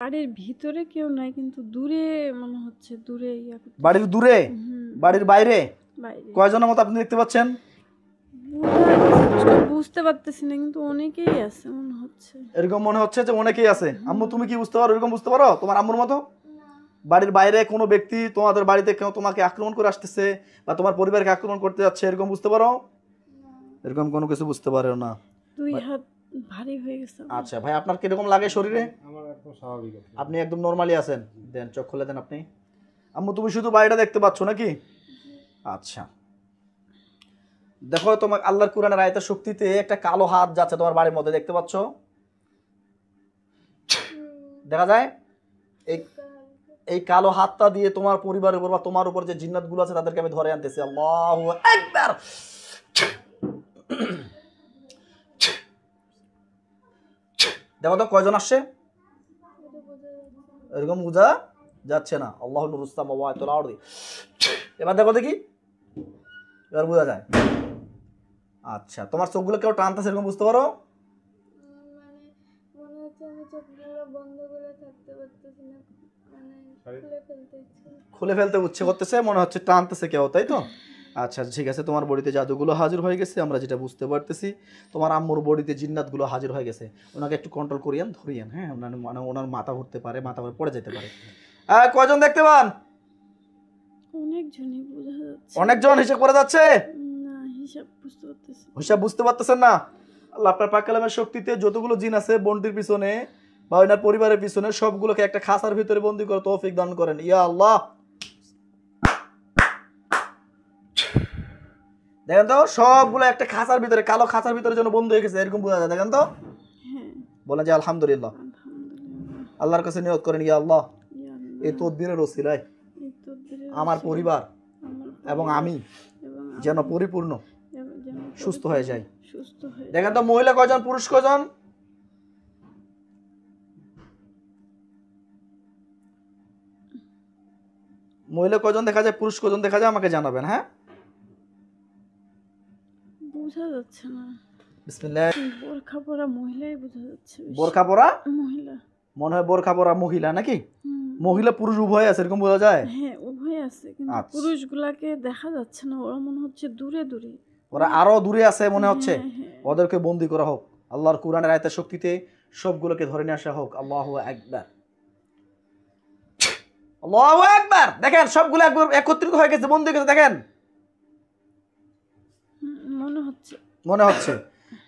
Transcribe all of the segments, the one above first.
বাড়ির ভিতরে কেউ নাই, কিন্তু দূরে মনে হচ্ছে, দূরে বাড়ির দূরে? বাড়ির বাইরে? বাইরে। কয়জনের মতো আপনি দেখতে পাচ্ছেন? বুঝতে পারতেছি না, কিন্তু অনেকেই আছে মনে হচ্ছে। এরকম মনে হচ্ছে যে অনেকেই আছে। আম্মু তুমি কি বুঝতে পারো? এরকম বুঝতে পারো তোমার আম্মুর মতো? বাড়ির বাইরে কোনো ব্যক্তি তোমাদের বাড়িতে কেউ তোমাকে আক্রমণ করে আসতেছে বা তোমার পরিবারকে আক্রমণ করতে যাচ্ছে, এরকম বুঝতে পারো? এরকম কোনো কিছু বুঝতে পারো না। দুই হাত ভারী হয়ে গেছে। আচ্ছা ভাই, আপনার কিরকম লাগে শরীরে? আমার একদম স্বাভাবিক আছে। আপনি একদম নরমালি আছেন। দেন চোখ খুলে দেন আপনি। আম্মু তুমি শুধু বাড়িটা দেখতে পাচ্ছ নাকি? আচ্ছা, দেখো তোমার আল্লাহর কোরআনের আয়াতের শক্তিতে একটা কালো হাত যাচ্ছে তোমার বাড়ির মধ্যে, দেখতে পাচ্ছ? দেখা যায়? এই কালো হাতটা দিয়ে তোমার পরিবারের উপর বা তোমার উপর যে জিন্নাতগুলো আছে তাদেরকে আমি ধরে আনতেছি। আল্লাহু আকবার। দেখো তো কয়জন আসছে? এরকম বোঝা যাচ্ছে না। আল্লাহু নূরুস সামাওয়াতি ওয়াল আরদি। এবার দেখো দেখি, এবার বোঝা যায়। আচ্ছা, তোমার চোখগুলো কেউ টানতেছে এরকম বুঝতে পারো? মনে হচ্ছে আমি চোখগুলো বন্ধ করে থাকতে পারতেছি না, খুলে ফেলতে ইচ্ছে করতেছে, মনে হচ্ছে টানতেছে কেউ, তাই তো? আচ্ছা ঠিক আছে, তোমার বডিতে জাদুগুলো হাজির হয়ে গেছে, আমরা যেটা বুঝতে পারতেছি। তোমার আম্মুর বডিতে জিন্নাতগুলো হাজির হয়ে গেছে। ওনাকে একটু কন্ট্রোল করিয়েন, ধরিয়েন। হ্যাঁ, মানে ওনার মাথা ঘুরতে পারে, মাথা পড়ে যেতে পারে। কয়জন দেখতে পান? অনেকজনই বোঝা যাচ্ছে। অনেকজন হিসাব করা যাচ্ছে না, হিসাব বুঝতে পারতেছি। হিসাব বুঝতে পারতেছেন না? আল্লাহ আপনার পাক কালামের শক্তিতে যতগুলো জিন আছে বন্দির পিছনে বা ওনার পরিবারের পিছনে, সবগুলোকে একটা খাঁচার ভিতরে বন্দি করে তৌফিক দান করেন ইয়া আল্লাহ। দেখেন তো সবগুলো একটা খাঁচার ভিতরে, কালো খাঁচার ভিতরে যেন বন্ধ হয়ে গেছে, এরকম বোঝা যায়। দেখেন তো, বলেন যে আলহামদুলিল্লাহ। আল্লাহর কাছে নিয়ত করেন ইয়া আল্লাহ, এই তদবিরের ওসিলায় আমার পরিবার এবং আমি যেন পরিপূর্ণ সুস্থ হয়ে যাই। দেখেন তো মহিলা কয়জন, পুরুষ কয়জন? মহিলা কয়জন দেখা যায়, পুরুষ কয়জন দেখা যায়, আমাকে জানাবেন। হ্যাঁ, বোঝা যাচ্ছে না। বিসমিল্লাহ। বোরখা পরা মহিলাই বোঝা যাচ্ছে। বোরখা পরা মহিলা মনে হয়, বোরখা পরা মহিলা নাকি? মহিলা পুরুষ উভয় আছে, এরকম বোঝা যায়? হ্যাঁ, উভয় আছে, কিন্তু পুরুষগুলাকে দেখা যাচ্ছে না। ওরা মনে হচ্ছে দূরে দূরে, ওরা আরো দূরে আছে মনে হচ্ছে। ওদেরকে বন্দি করা হোক আল্লাহর কোরআনের আয়াতের শক্তিতে, সবগুলোকে ধরে নিয়ে আসা হোক। আল্লাহু আকবার, আল্লাহু আকবার। দেখেন সবগুলো একবার একত্রিত হয়ে গেছে, বন্দি হয়ে গেছে। দেখেন মনে হচ্ছে।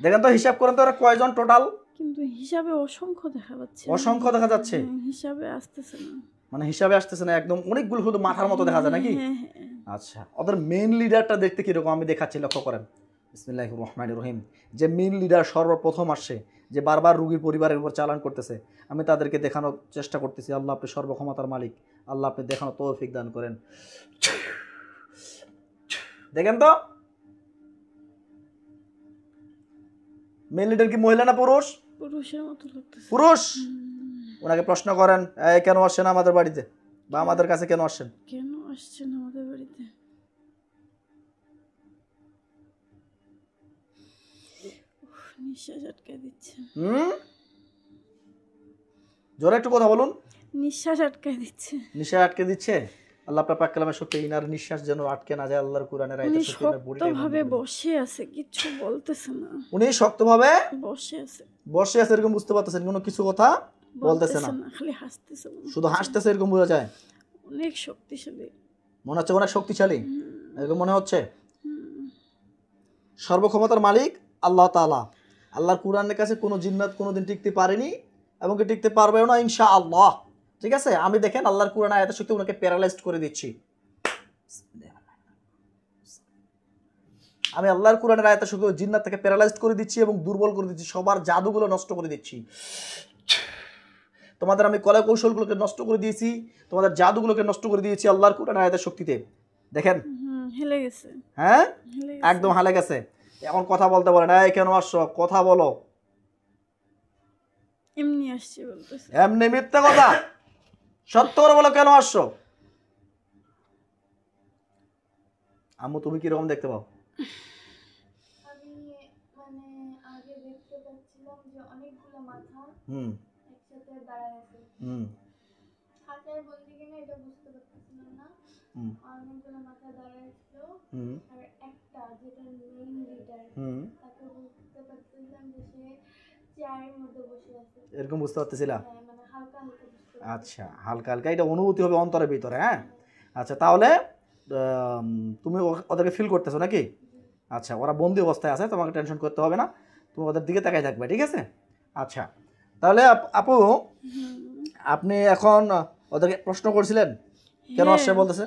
দেখেন তো হিসাব করেন তো ওরা কয়জন টোটাল? কিন্তু হিসাবে অসংখ্য দেখা যাচ্ছে। অসংখ্য দেখা যাচ্ছে, হিসাবে আসতেছে না। মানে হিসাবে আসতেছে না, একদম অনেকগুলো শুধু মাথার মতো দেখা যায় নাকি? আচ্ছা, ওদের মেইন লিডারটা দেখতে কিরকম আমি দেখাচ্ছি, লক্ষ্য করেন। বিসমিল্লাহির রহমানির রহিম। যে মেইন লিডার সর্বপ্রথম আসছে, যে বারবার রুগীর পরিবারের উপর চালান করতেছে, আমি তাদেরকে দেখানোর চেষ্টা করতেছি। আল্লাহ আপনি সর্বক্ষমতার মালিক, আল্লাহ আপনি দেখানোর তৌফিক দান করেন। দেখেন তো মেইন লিডার কি মহিলা না পুরুষ? পুরুষের মতো লাগতেছে। পুরুষ। ওনাকে প্রশ্ন করেন, কেন আসছেন আমাদের বাড়িতে বা আমাদের কাছে কেন আসছেন? কেন আসছেন আমাদের বাড়িতে? নিঃশ্বাস আটকে দিচ্ছে। জোরে একটু কথা বলুন। নিঃশ্বাস আটকে দিচ্ছে। নিঃশ্বাস আটকে দিচ্ছে। আল্লাহ আপনার পাক কালামের শক্তি ইনার নিঃশ্বাস যেন আটকে না যায়। আল্লাহর কোরআনের আয়াতের শক্তি ইনার বডিতে শক্তভাবে বসে আছে, কিছু বলতেছে না। উনি শক্তভাবে বসে আছে, বসে আছে, এরকম বুঝতে পারতেছেন, কোনো কিছু কথা বলতেছে না, খালি হাসতেছে। শুধু হাসতেছে, এরকম বোঝা যায়। অনেক শক্তিশালী মনে হচ্ছে, অনেক শক্তিশালী এরকম মনে হচ্ছে। সর্বক্ষমতার মালিক আল্লাহ তাআলা। আল্লাহর কোরআনের কাছে কোনো জিন্নাত কোনোদিন টিকতে পারেনি এবং কি টিকতে পারবেও না ইনশাআল্লাহ। ঠিক আছে, আমি দেখেন আল্লাহর কোরআন আয়াতের শক্তি ওনাকে প্যারালাইজড করে দিচ্ছি। আমি আল্লাহর কোরআনের আয়াতের শক্তি জিন্নাত থেকে প্যারালাইজড করে দিচ্ছি এবং দুর্বল করে দিচ্ছি, সবার জাদুগুলো নষ্ট করে দিচ্ছি। তোমাদের আমি কলা কৌশলগুলোকে নষ্ট করে দিয়েছি, তোমাদের জাদুগুলোকে নষ্ট করে দিয়েছি আল্লাহর কোরআনের আয়াতের শক্তিতে। দেখেন হেলে গেছে। হ্যাঁ, একদম হালে গেছে। এখন কথা বলতে বলেন, এই কেন আসছো, কথা বলো। এমনি আসছি বলতেছে। এমনি মিথ্যা কথা, সত্য করে বলো কেন আসছো। আম্মু তুমি কিরকম দেখতে পাও? আমি আগে দেখতে পাচ্ছিলাম যে অনেকগুলো মাথা একসাথে দাঁড়ায় আছে, হুম খাঁচায় বন্দি কিনা এটা বুঝতে পারতেছিলাম না। হুম অনেকগুলো মাথা দাঁড়াইছিল, হুম আর একটা যেটা মেইন লিডার হুম তাকে বুঝতে পারতেছিলাম যে সে চেয়ারের মধ্যে বসে আছে। এরকম বুঝতে পারতেছিলা? হ্যাঁ, মানে হালকা হালকা বুঝতে আচ্ছা, হালকা হালকা এটা অনুভূতি হবে অন্তরের ভিতরে, হ্যাঁ। আচ্ছা, তাহলে তুমি ওদেরকে ফিল করতেছো নাকি? আচ্ছা, ওরা বন্দি অবস্থায় আছে, তোমাকে টেনশন করতে হবে না, তুমি ওদের দিকে তাকাই থাকবে, ঠিক আছে? আচ্ছা, তাহলে আপু আপনি এখন ওদেরকে প্রশ্ন করছিলেন কেন আসছে বলতেছে?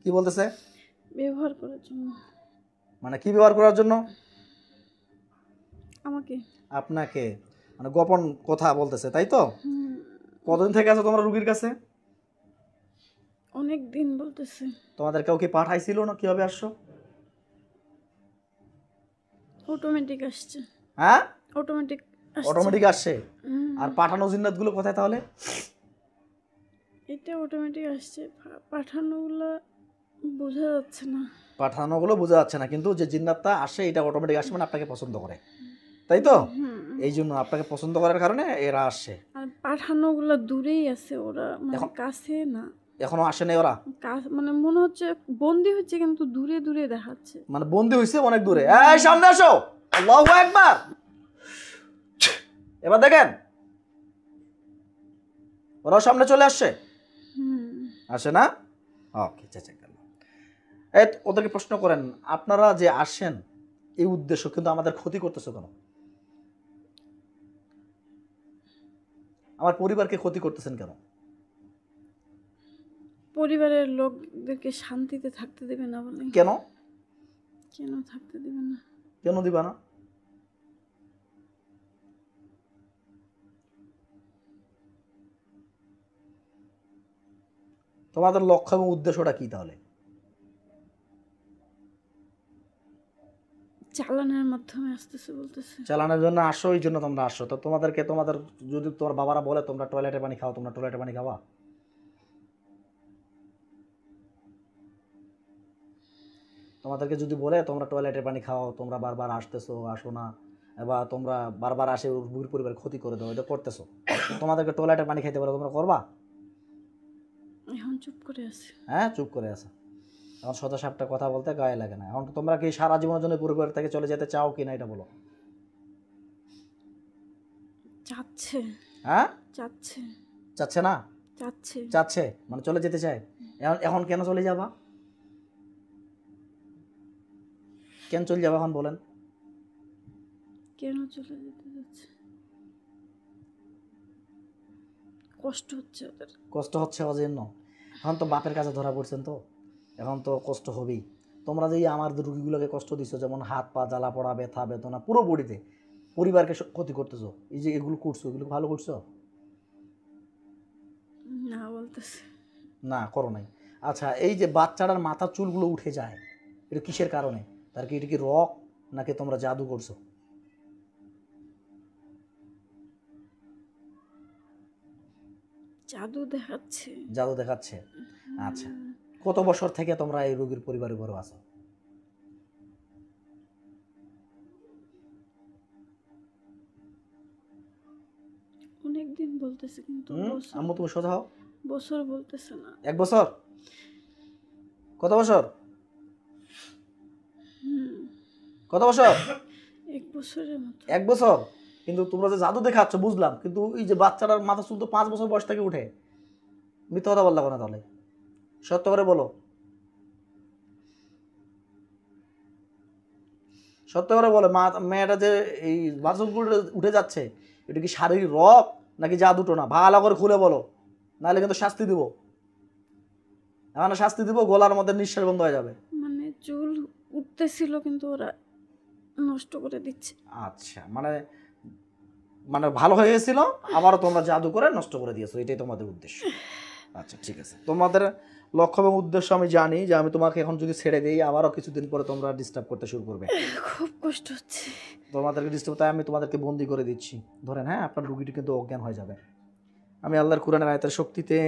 কি বলতেছে? ব্যবহার করার জন্য। মানে কি ব্যবহার করার জন্য? আমাকে। আপনাকে, মানে গোপন কথা বলতেছে, তাই তো? কতদিন থেকে আছো তোমরা রুগীর কাছে? অনেক দিন বলতেছে। তোমাদের কেউ কি পাঠাইছিল না কিভাবে আসছো? অটোমেটিক আসছে। হ্যাঁ, অটোমেটিক অটোমেটিক আসছে। আর পাঠানো জিন্নাতগুলো কোথায় তাহলে? এটা অটোমেটিক আসছে, পাঠানোগুলো বোঝা যাচ্ছে না। পাঠানোগুলো বোঝা যাচ্ছে না, কিন্তু যে জিন্নাতটা আসে এটা অটোমেটিক আসে, মানে আপনাকে পছন্দ করে, তাই তো? এই জন্য আপনাকে পছন্দ করার কারণে এরা আসছে। আর পাঠানোগুলো দূরেই আছে, ওরা মানে কাছে না। এখনো আসে নাই ওরা? মানে মনে হচ্ছে বন্দি হচ্ছে কিন্তু দূরে দূরে দেখাচ্ছে। মানে বন্দি হয়েছে অনেক দূরে। এই সামনে আসো, আল্লাহু আকবার। এবার দেখেন ওরাও সামনে চলে আসছে, আসে না? ওকে, চেষ্টা গেল। এই ওদেরকে প্রশ্ন করেন, আপনারা যে আসেন এই উদ্দেশ্য, কিন্তু আমাদের ক্ষতি করতেছো কেন? আমার পরিবারকে ক্ষতি করতেছেন কেন? পরিবারের লোকদেরকে শান্তিতে থাকতে দেবে না বলে। কেন? কেন থাকতে দেবে না? কেন দিবা না? তোমাদের লক্ষ্য এবং উদ্দেশ্যটা কি তাহলে? চালানোর মাধ্যমে আসতেছে বলতেছে। চালানোর জন্য আসো, এই জন্য তোমরা আসো। তো তোমাদেরকে তোমাদের যদি তোমার বাবারা বলে তোমরা টয়লেটে পানি খাও, তোমরা টয়লেটে পানি খাওয়া? তোমাদেরকে যদি বলে তোমরা টয়লেটের পানি খাও, তোমরা বারবার আসতেছো, আসো না, বা তোমরা বারবার আসে রোগীর পরিবারের ক্ষতি করে দাও, এটা করতেছো, তোমাদেরকে টয়লেটের পানি খাইতে বলে তোমরা করবা? এখন চুপ করে আছে। হ্যাঁ, চুপ করে আছে। এখন সোজা সাপটা কথা বলতে গায়ে লাগে না। এখন তোমরা কি সারা জীবনের জন্য পরিবার থেকে চলে যেতে চাও কি না, এটা বলো। চাচ্ছে। হ্যাঁ, চাচ্ছে। চাচ্ছে না? চাচ্ছে। চাচ্ছে, মানে চলে যেতে চায়। এখন কেন চলে যাবা? কেন চলে যাবা এখন বলেন? কেন চলে যেতে যাচ্ছে? কষ্ট হচ্ছে ওদের। কষ্ট হচ্ছে ওর জন্য। এখন তো বাপের কাছে ধরা পড়ছেন, তো এখন তো কষ্ট হবেই। তোমরা যে আমার রুগীগুলোকে কষ্ট দিচ্ছ, যেমন হাত পা জ্বালা পড়া, ব্যথা বেদনা পুরো বডিতে, পরিবারকে ক্ষতি করতেছো, এই যে এগুলো করছো, এগুলো ভালো করছো না বলতেছে। না? করো নাই। আচ্ছা, এই যে বাচ্চাটার মাথার চুলগুলো উঠে যায়, এটা কিসের কারণে? তার কি এটা কি রক, নাকি তোমরা জাদু করছো? জাদু দেখাচ্ছে। জাদু দেখাচ্ছে। আচ্ছা, কত বছর থেকে তোমরা এই রোগীর পরিবারের উপর আছো? অনেকদিন বলতেছে কিন্তু আম্মু তুমি সোজা হও। বছর বলতেছে না। 1 বছর? কত বছর? কত বছর? 1 বছরের মতো। 1 বছর? কিন্তু তোমরা যে জাদু দেখাচ্ছ বুঝলাম, কিন্তু এই যে বাচ্চাটার মাথা চুল তো 5 বছর বয়স থেকে উঠে, মিথ্যা কথা বললাম না তাহলে? সত্য করে বলো, সত্য করে বলো। মেয়েটা যে এই বাথরুমগুলো উঠে যাচ্ছে, এটা কি শারীরিক রোগ নাকি জাদুটো? না, ভালো করে খুলে বলো, নাহলে কিন্তু শাস্তি দিব। এখন শাস্তি দিব, গলার মধ্যে নিঃশ্বাস বন্ধ হয়ে যাবে। মানে চুল উঠতেছিল কিন্তু ওরা নষ্ট করে দিচ্ছে। আচ্ছা, মানে মানে ভালো হয়ে গেছিল, আবারও তোমরা জাদু করে নষ্ট করে দিয়েছো, এটাই তোমাদের উদ্দেশ্য। আচ্ছা, ঠিক আছে। তোমাদের লক্ষ্য এবং উদ্দেশ্য আমি জানি, যে আমি তোমাকে এখন যদি ছেড়ে দিই, আবারও কিছুদিন পরে তোমরা ডিস্টার্ব করতে শুরু করবে। খুব কষ্ট হচ্ছে। তোমাদেরকে ডিস্টার্ব, তাই আমি তোমাদেরকে বন্দি করে দিচ্ছি। ধরেন, হ্যাঁ, আপনার রুগীটি কিন্তু অজ্ঞান হয়ে যাবে। আমি আল্লাহর কুরআনের আয়াতের শক্তিতে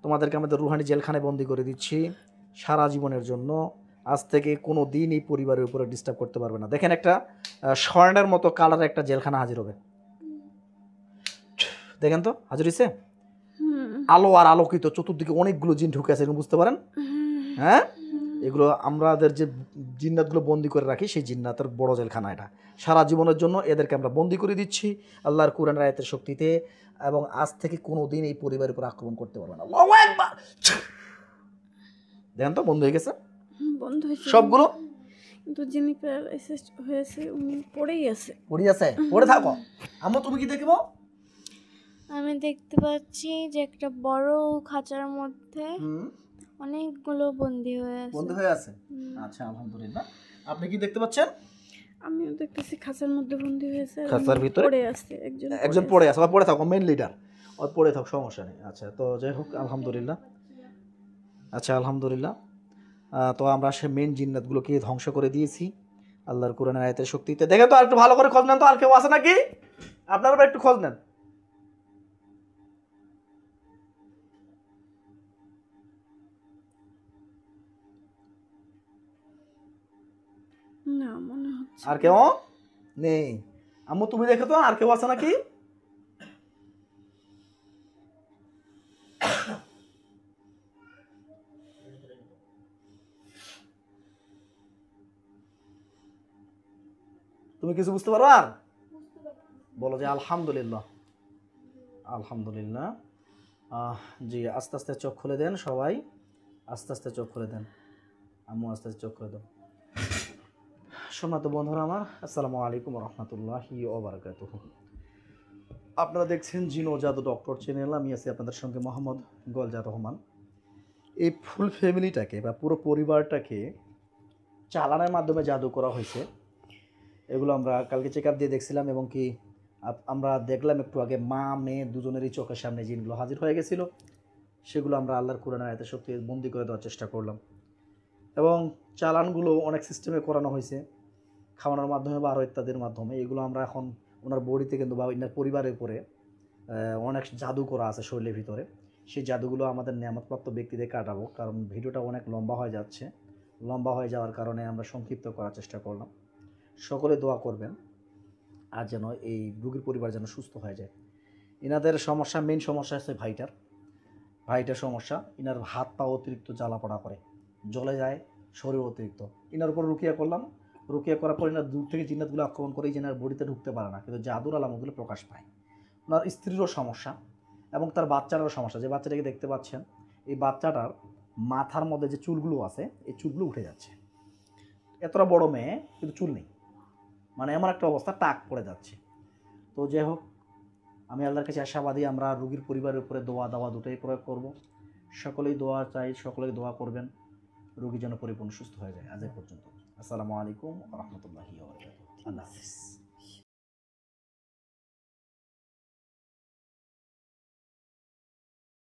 তোমাদেরকে আমাদের রুহানি জেলখানায় বন্দি করে দিচ্ছি সারা জীবনের জন্য। আজ থেকে কোনো দিন এই পরিবারের উপরে ডিস্টার্ব করতে পারবে না। দেখেন, একটা স্বর্ণের মতো কালারের একটা জেলখানা হাজির হবে। দেখেন তো, হাজির হয়েছে? আলো আর আলোকিত, চতুর্দিকে অনেকগুলো জিন ঢুকে আছে, বুঝতে পারেন? হ্যাঁ, এগুলো আমাদের যে জিন্নাতগুলো বন্দি করে রাখি, সেই জিন্নাতের বড় জেলখানা এটা। সারা জীবনের জন্য এদেরকে আমরা বন্দি করে দিচ্ছি আল্লাহর কোরআন আয়াতের শক্তিতে, এবং আজ থেকে কোনো দিন এই পরিবারের উপর আক্রমণ করতে পারবে না। আল্লাহু আকবার। দেখেন তো বন্ধ হয়ে গেছে বন্ধ হয়েছে সবগুলো। কিন্তু যিনি প্যারালাইসিস হয়েছে উনি পড়েই আছে। পড়ে থাকো। আম্মু তুমি কি দেখবো? আমি দেখতে পাচ্ছি যে একটা বড় খাঁচার মধ্যে অনেকগুলো বন্দি হয়ে আছে। আচ্ছা, আলহামদুলিল্লাহ। আপনি কি দেখতে পাচ্ছেন? আমিও দেখতেছি খাঁচার মধ্যে বন্দি হয়েছে, খাঁচার ভিতরে পড়ে আছে একজন পড়ে আছে। পড়ে থাকো, মেইন লিডার ওর পড়ে থাক, সমস্যা নেই। আচ্ছা, তো যাই হোক, আলহামদুলিল্লাহ। আচ্ছা, আলহামদুলিল্লাহ। তো আমরা সে মেইন জিন্নাতগুলোকে ধ্বংস করে দিয়েছি আল্লাহর কোরআনের আয়াতের শক্তিতে। দেখেন তো, আর একটু ভালো করে খোঁজ নেন তো, আর কেউ আছে নাকি? আপনারা একটু খোঁজ নেন। না, মনে হচ্ছে আর কেউ নেই? আম্মু তুমি দেখো তো, আর কেউ আছে নাকি? তুমি কিছু বুঝতে পারো? আর বলো যে আলহামদুলিল্লাহ। আলহামদুলিল্লাহ। জি, আস্তে আস্তে চোখ খুলে দেন সবাই, আস্তে আস্তে চোখ খুলে দেন। আম্মু আস্তে আস্তে চোখ খুলে দেন। সম্মানিত বন্ধুরা আমার, আসসালামু আলাইকুম রহমতুল্লাহি ওয়া বারাকাতুহু। আপনারা দেখছেন জিন ও জাদু ডক্টর চ্যানেল। আমি আছি আপনাদের সঙ্গে মোহাম্মদ গোলজার রহমান। এই ফুল ফ্যামিলিটাকে বা পুরো পরিবারটাকে চালানোর মাধ্যমে জাদু করা হয়েছে, এগুলো আমরা কালকে চেক আপ দিয়ে দেখছিলাম, এবং কি আমরা দেখলাম একটু আগে মা মেয়ে দুজনেরই চোখের সামনে জিনগুলো হাজির হয়ে গেছিল। সেগুলো আমরা আল্লাহর কোরআনের আয়াতের শক্তি বন্দি করে দেওয়ার চেষ্টা করলাম, এবং চালানগুলো অনেক সিস্টেমে করানো হয়েছে, খাওয়ানোর মাধ্যমে বা আরও ইত্যাদির মাধ্যমে। এগুলো আমরা এখন ওনার বডিতে কিন্তু বা ওনার পরিবারের উপরে অনেক জাদু করা আছে শরীরের ভিতরে। সেই জাদুগুলো আমাদের নিয়ামতপ্রাপ্ত ব্যক্তিদের কাটাবো, কারণ ভিডিওটা অনেক লম্বা হয়ে যাচ্ছে। লম্বা হয়ে যাওয়ার কারণে আমরা সংক্ষিপ্ত করার চেষ্টা করলাম। সকলে দোয়া করবেন আর যেন এই রোগীর পরিবার যেন সুস্থ হয়ে যায়। ইনাদের সমস্যা, মেইন সমস্যা হচ্ছে ভাইটার সমস্যা। ইনার হাত পা অতিরিক্ত জ্বালা পড়া করে, জ্বলে যায় শরীর অতিরিক্ত। ইনার উপর রুকিয়া করলাম, রুকিয়া করার পর ইনার দূর থেকে জিন্নাতগুলো আক্রমণ করে ইনার বডিতে ঢুকতে পারে না, কিন্তু জাদুর আলামতগুলো প্রকাশ পায়। ওনার স্ত্রীরও সমস্যা এবং তার বাচ্চারও সমস্যা। যে বাচ্চাটাকে দেখতে পাচ্ছেন, এই বাচ্চাটার মাথার মধ্যে যে চুলগুলো আছে, এই চুলগুলো উঠে যাচ্ছে। এতটা বড় মেয়ে কিন্তু চুল নেই, মানে এমন একটা অবস্থা, টাক পড়ে যাচ্ছে। তো যাই হোক, আমি আল্লাহর কাছে আশাবাদী আমরা রোগীর পরিবারের উপরে দোয়া দাওয়া দুটোই প্রয়োগ করব। সকলেই দোয়া চাই, সকলেই দোয়া করবেন রোগী যেন পরিপূর্ণ সুস্থ হয়ে যায়। আজ এ পর্যন্ত। আসসালামু আলাইকুম ওয়া রাহমাতুল্লাহি ওয়া বারাকাতুহু। আল্লাহ হাফেজ।